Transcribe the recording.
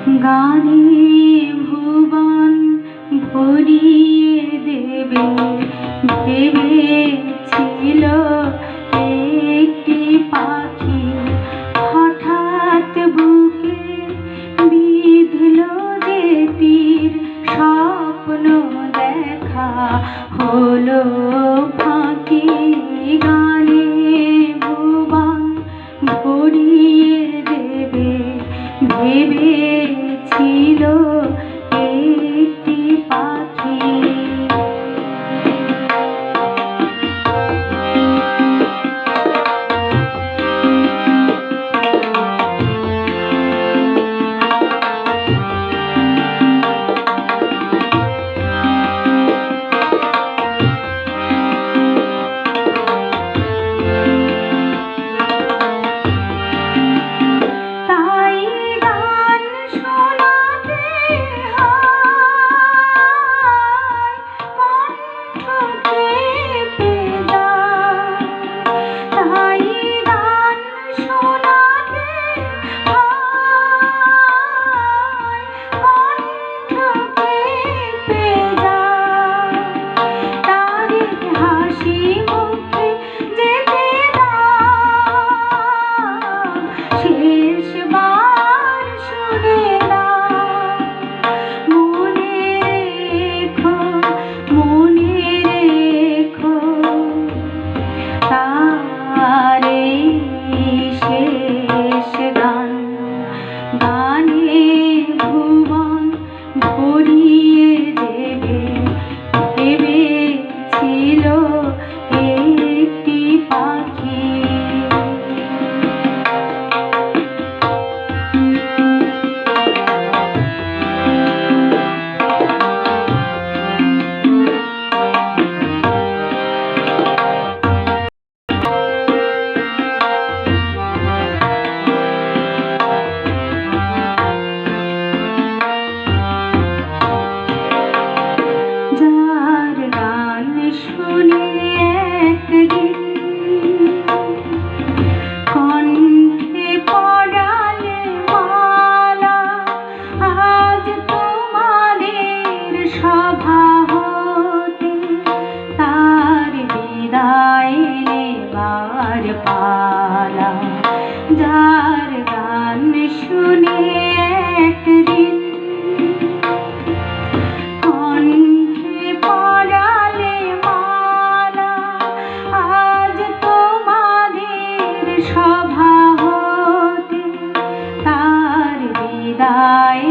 গানে ভুবন ভরিয়ে দেবে ভেবেছিল একটি পাখি, হঠাৎ বুকে বিঁধল যে তীর, স্বপ্ন দেখা হলো ফাঁকি। গানে ভুবন ভরিয়ে দেবে ভেবেছিল একটি পাখি। গানে ভুবন ভরিয়ে দেবে ভেবেছিল একটি পাখি। শুনে একদিন কণ্ঠে পড়ালে মালা, আজ তোমাদের সভা হতে তার বিদায় নেবার পালা। যার গান শুনে একদিন সভা হতে তার বিদায়